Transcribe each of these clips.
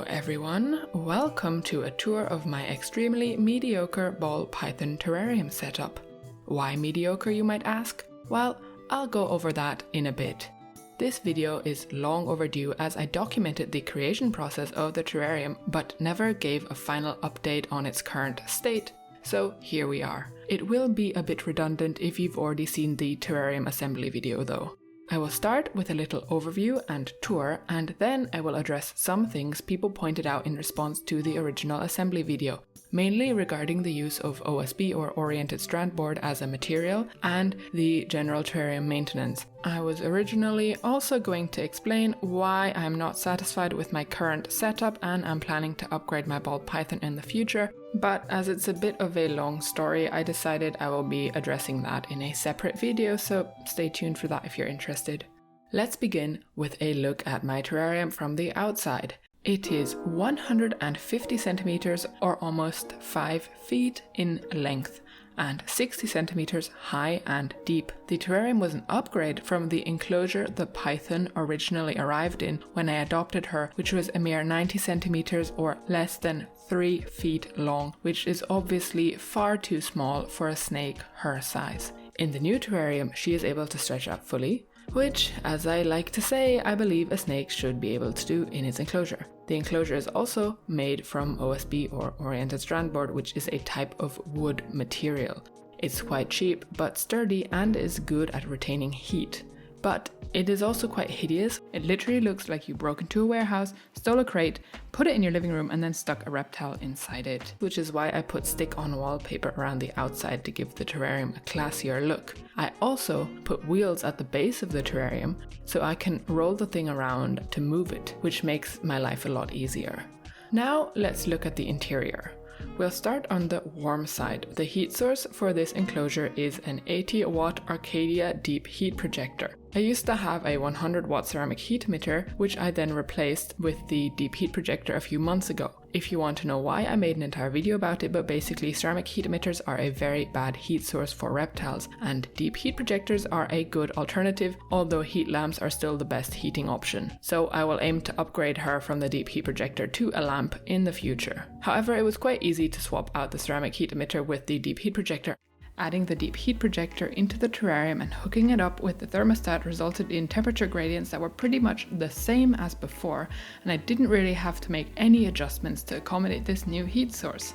everyone, welcome to a tour of my extremely mediocre ball python terrarium setup. Why mediocre, you might ask? Well, I'll go over that in a bit. This video is long overdue as I documented the creation process of the terrarium but never gave a final update on its current state, so here we are. It will be a bit redundant if you've already seen the terrarium assembly video though. I will start with a little overview and tour, and then I will address some things people pointed out in response to the original assembly video, mainly regarding the use of OSB or oriented strand board as a material and the general terrarium maintenance. I was originally also going to explain why I'm not satisfied with my current setup and I'm planning to upgrade my ball python in the future, but as it's a bit of a long story, I decided I will be addressing that in a separate video, so stay tuned for that if you're interested. Let's begin with a look at my terrarium from the outside. It is 150 centimeters or almost 5 feet in length and 60 centimeters high and deep. The terrarium was an upgrade from the enclosure the python originally arrived in when I adopted her, which was a mere 90 centimeters or less than 3 feet long, which is obviously far too small for a snake her size. In the new terrarium, she is able to stretch out fully, which, as I like to say, I believe a snake should be able to do in its enclosure. The enclosure is also made from OSB or oriented strand board, which is a type of wood material. It's quite cheap but sturdy and is good at retaining heat. But it is also quite hideous. It literally looks like you broke into a warehouse, stole a crate, put it in your living room and then stuck a reptile inside it, which is why I put stick-on wallpaper around the outside to give the terrarium a classier look. I also put wheels at the base of the terrarium so I can roll the thing around to move it, which makes my life a lot easier. Now let's look at the interior. We'll start on the warm side. The heat source for this enclosure is an 80 watt Arcadia deep heat projector. I used to have a 100 watt ceramic heat emitter, which I then replaced with the deep heat projector a few months ago. If you want to know why, I made an entire video about it, but basically ceramic heat emitters are a very bad heat source for reptiles, and deep heat projectors are a good alternative, although heat lamps are still the best heating option. So I will aim to upgrade her from the deep heat projector to a lamp in the future. However, it was quite easy to swap out the ceramic heat emitter with the deep heat projector. Adding the deep heat projector into the terrarium and hooking it up with the thermostat resulted in temperature gradients that were pretty much the same as before, and I didn't really have to make any adjustments to accommodate this new heat source.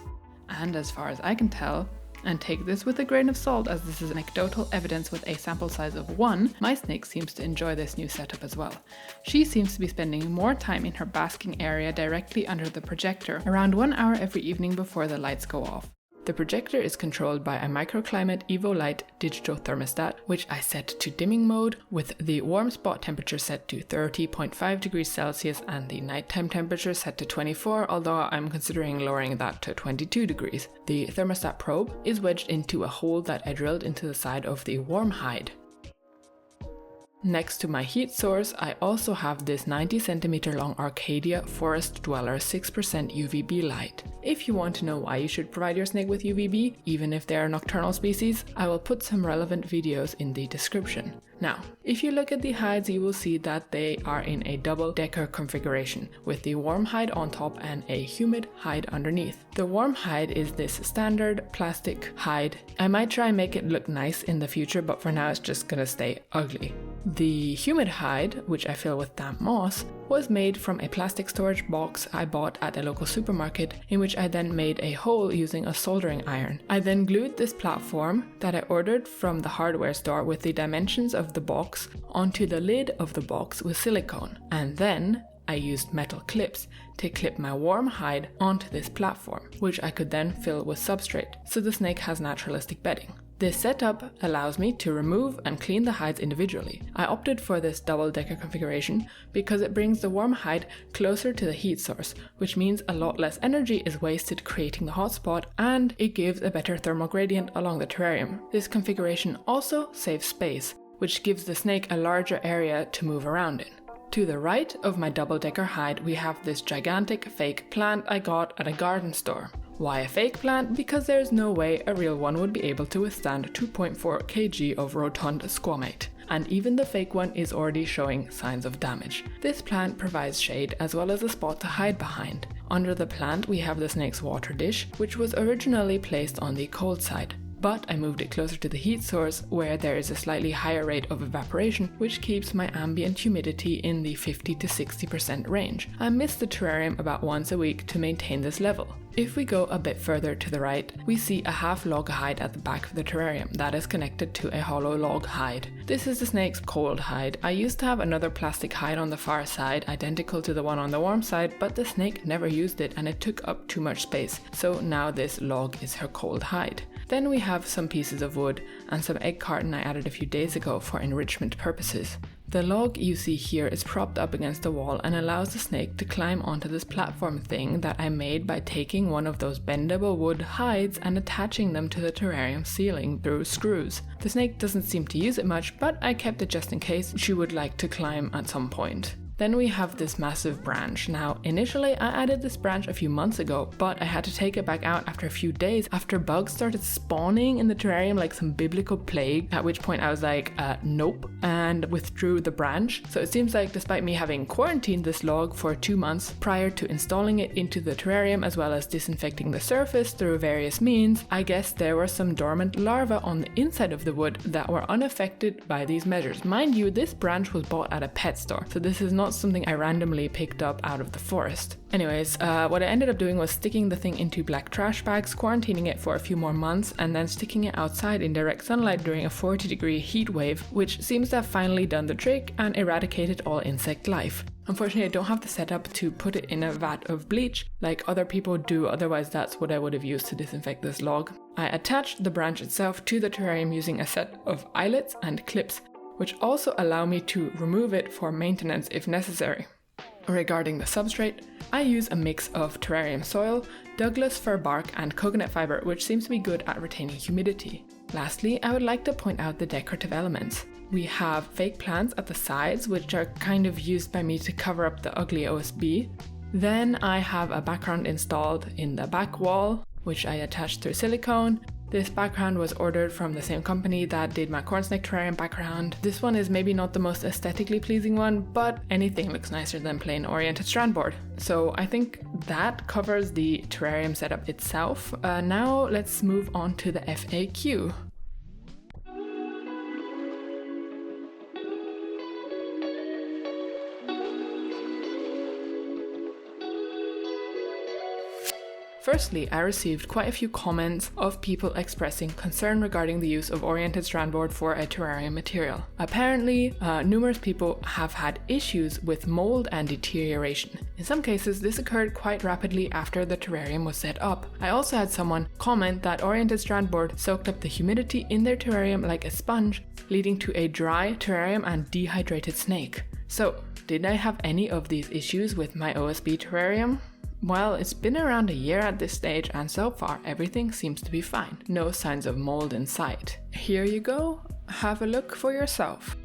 And as far as I can tell, and take this with a grain of salt as this is anecdotal evidence with a sample size of 1, my snake seems to enjoy this new setup as well. She seems to be spending more time in her basking area directly under the projector, around 1 hour every evening before the lights go off. The projector is controlled by a microclimate EvoLight digital thermostat, which I set to dimming mode with the warm spot temperature set to 30.5 degrees Celsius and the nighttime temperature set to 24, although I'm considering lowering that to 22 degrees. The thermostat probe is wedged into a hole that I drilled into the side of the warm hide. Next to my heat source, I also have this 90 centimeter long Arcadia Forest Dweller 6% UVB light. If you want to know why you should provide your snake with UVB, even if they are nocturnal species, I will put some relevant videos in the description. Now, if you look at the hides, you will see that they are in a double-decker configuration, with the warm hide on top and a humid hide underneath. The warm hide is this standard plastic hide. I might try and make it look nice in the future, but for now it's just gonna stay ugly. The humid hide, which I fill with damp moss, was made from a plastic storage box I bought at a local supermarket, in which I then made a hole using a soldering iron. I then glued this platform that I ordered from the hardware store with the dimensions of the box onto the lid of the box with silicone, and then I used metal clips to clip my warm hide onto this platform, which I could then fill with substrate, so the snake has naturalistic bedding. This setup allows me to remove and clean the hides individually. I opted for this double-decker configuration because it brings the warm hide closer to the heat source, which means a lot less energy is wasted creating the hotspot, and it gives a better thermal gradient along the terrarium. This configuration also saves space, which gives the snake a larger area to move around in. To the right of my double-decker hide, we have this gigantic fake plant I got at a garden store. Why a fake plant? Because there's no way a real one would be able to withstand 2.4 kg of rotund squamate. and even the fake one is already showing signs of damage. This plant provides shade as well as a spot to hide behind. Under the plant we have the snake's water dish, which was originally placed on the cold side. But I moved it closer to the heat source where there is a slightly higher rate of evaporation, which keeps my ambient humidity in the 50 to 60% range. I mist the terrarium about once a week to maintain this level. If we go a bit further to the right, we see a half log hide at the back of the terrarium that is connected to a hollow log hide. This is the snake's cold hide. I used to have another plastic hide on the far side, identical to the one on the warm side, but the snake never used it and it took up too much space, so now this log is her cold hide. Then we have some pieces of wood and some egg carton I added a few days ago for enrichment purposes. The log you see here is propped up against the wall and allows the snake to climb onto this platform thing that I made by taking one of those bendable wood hides and attaching them to the terrarium ceiling through screws. The snake doesn't seem to use it much, but I kept it just in case she would like to climb at some point. Then we have this massive branch. Now, initially I added this branch a few months ago, but I had to take it back out after a few days after bugs started spawning in the terrarium like some biblical plague, at which point I was like, nope, and withdrew the branch. So it seems like despite me having quarantined this log for 2 months prior to installing it into the terrarium as well as disinfecting the surface through various means, I guess there were some dormant larvae on the inside of the wood that were unaffected by these measures. Mind you, this branch was bought at a pet store, so this is not something I randomly picked up out of the forest. Anyways, what I ended up doing was sticking the thing into black trash bags, quarantining it for a few more months, and then sticking it outside in direct sunlight during a 40-degree heat wave, which seems to have finally done the trick and eradicated all insect life. Unfortunately, I don't have the setup to put it in a vat of bleach like other people do, otherwise that's what I would have used to disinfect this log. I attached the branch itself to the terrarium using a set of eyelets and clips, which also allow me to remove it for maintenance if necessary. Regarding the substrate, I use a mix of terrarium soil, Douglas fir bark and coconut fiber, which seems to be good at retaining humidity. Lastly, I would like to point out the decorative elements. We have fake plants at the sides, which are kind of used by me to cover up the ugly OSB. Then I have a background installed in the back wall, which I attached through silicone. This background was ordered from the same company that did my corn snake terrarium background. This one is maybe not the most aesthetically pleasing one, but anything looks nicer than plain oriented strand board. So I think that covers the terrarium setup itself. Now let's move on to the FAQ. Firstly, I received quite a few comments of people expressing concern regarding the use of oriented strand board for a terrarium material. Apparently, numerous people have had issues with mold and deterioration. In some cases, this occurred quite rapidly after the terrarium was set up. I also had someone comment that oriented strand board soaked up the humidity in their terrarium like a sponge, leading to a dry terrarium and dehydrated snake. So, did I have any of these issues with my OSB terrarium? Well, it's been around a year at this stage and so far everything seems to be fine. No signs of mold in sight. Here you go, have a look for yourself.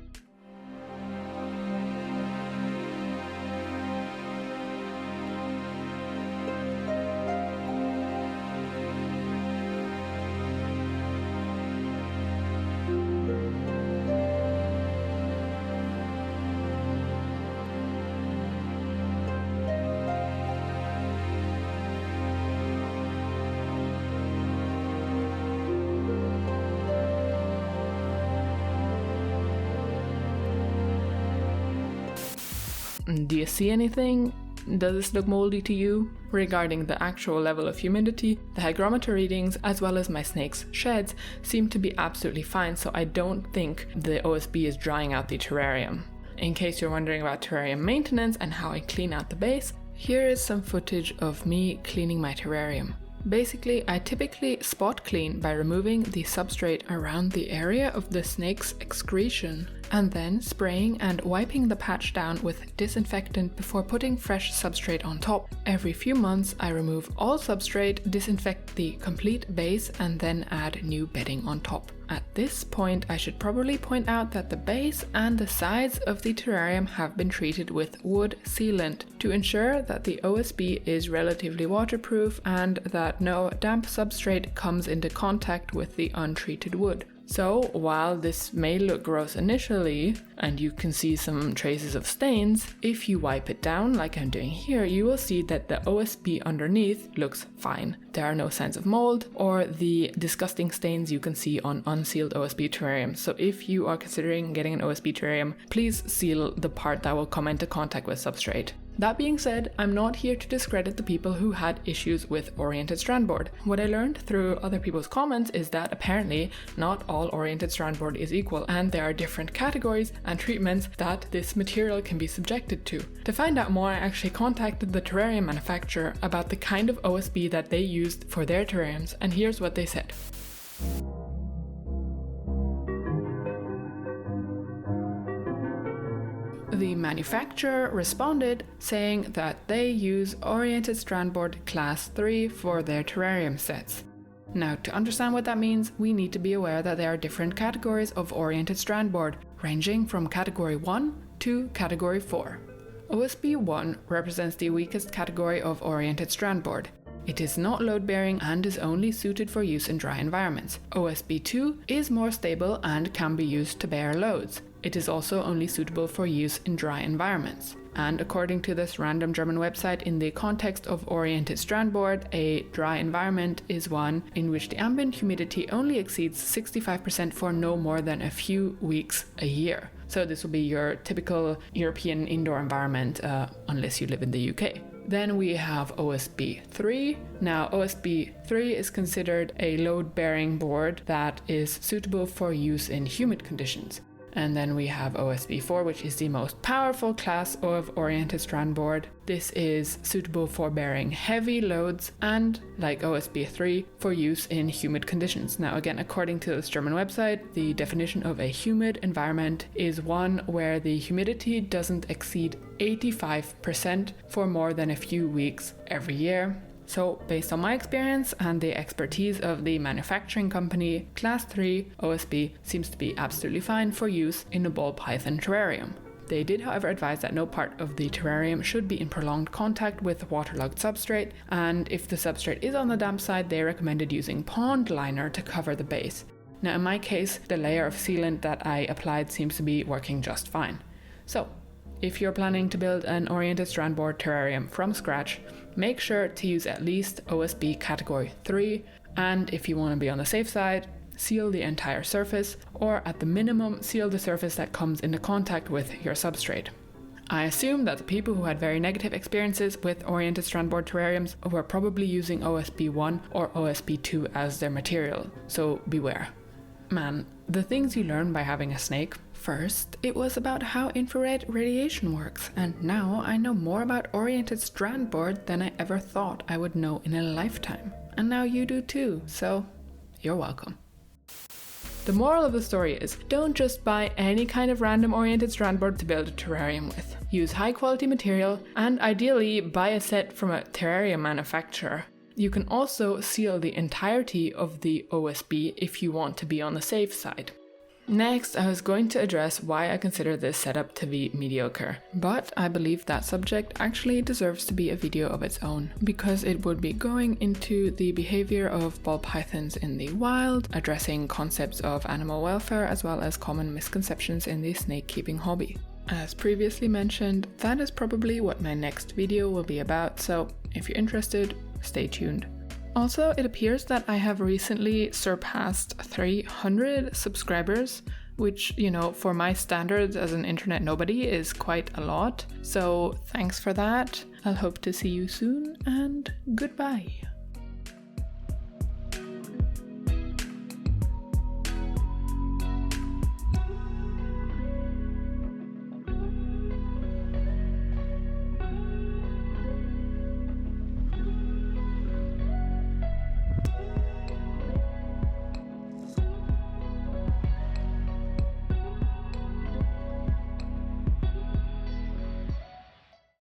Do you see anything? Does this look moldy to you? Regarding the actual level of humidity, the hygrometer readings as well as my snake's sheds seem to be absolutely fine, so I don't think the OSB is drying out the terrarium. In case you're wondering about terrarium maintenance and how I clean out the base, here is some footage of me cleaning my terrarium. Basically, I typically spot clean by removing the substrate around the area of the snake's excretion and then spraying and wiping the patch down with disinfectant before putting fresh substrate on top. Every few months I remove all substrate, disinfect the complete base and then add new bedding on top. At this point I should probably point out that the base and the sides of the terrarium have been treated with wood sealant to ensure that the OSB is relatively waterproof and that no damp substrate comes into contact with the untreated wood. So while this may look gross initially, and you can see some traces of stains, if you wipe it down like I'm doing here, you will see that the OSB underneath looks fine. There are no signs of mold or the disgusting stains you can see on unsealed OSB terrariums. So if you are considering getting an OSB terrarium, please seal the part that will come into contact with substrate. That being said, I'm not here to discredit the people who had issues with oriented strand board. What I learned through other people's comments is that apparently not all oriented strand board is equal, and there are different categories and treatments that this material can be subjected to. To find out more, I actually contacted the terrarium manufacturer about the kind of OSB that they used for their terrariums, and here's what they said. The manufacturer responded saying that they use oriented strand board class 3 for their terrarium sets. Now, to understand what that means, we need to be aware that there are different categories of oriented strand board, ranging from category 1 to category 4. OSB 1 represents the weakest category of oriented strand board. It is not load-bearing and is only suited for use in dry environments. OSB 2 is more stable and can be used to bear loads. It is also only suitable for use in dry environments. And according to this random German website, in the context of oriented strand board, a dry environment is one in which the ambient humidity only exceeds 65% for no more than a few weeks a year. So this will be your typical European indoor environment, unless you live in the UK. Then we have OSB 3. Now OSB 3 is considered a load-bearing board that is suitable for use in humid conditions. And then we have OSB 4, which is the most powerful class of oriented strand board. This is suitable for bearing heavy loads and, like OSB 3, for use in humid conditions. Now again, according to this German website, the definition of a humid environment is one where the humidity doesn't exceed 85% for more than a few weeks every year. So, based on my experience and the expertise of the manufacturing company, Class 3 OSB seems to be absolutely fine for use in a ball python terrarium. They did, however, advise that no part of the terrarium should be in prolonged contact with waterlogged substrate, and if the substrate is on the damp side, they recommended using pond liner to cover the base. Now, in my case, the layer of sealant that I applied seems to be working just fine. So, if you're planning to build an oriented strand board terrarium from scratch, make sure to use at least OSB category 3, and if you want to be on the safe side, seal the entire surface, or at the minimum, seal the surface that comes into contact with your substrate. I assume that the people who had very negative experiences with oriented strand board terrariums were probably using OSB 1 or OSB 2 as their material, so beware. Man, the things you learn by having a snake. First, it was about how infrared radiation works, and now I know more about oriented strand board than I ever thought I would know in a lifetime. And now you do too, so you're welcome. The moral of the story is, don't just buy any kind of random oriented strand board to build a terrarium with. Use high quality material, and ideally buy a set from a terrarium manufacturer. You can also seal the entirety of the OSB if you want to be on the safe side. Next, I was going to address why I consider this setup to be mediocre, but I believe that subject actually deserves to be a video of its own, because it would be going into the behavior of ball pythons in the wild, addressing concepts of animal welfare, as well as common misconceptions in the snake keeping hobby. As previously mentioned, that is probably what my next video will be about, so if you're interested, stay tuned. Also, it appears that I have recently surpassed 300 subscribers, which, for my standards as an internet nobody is quite a lot. So thanks for that. I'll hope to see you soon, and goodbye.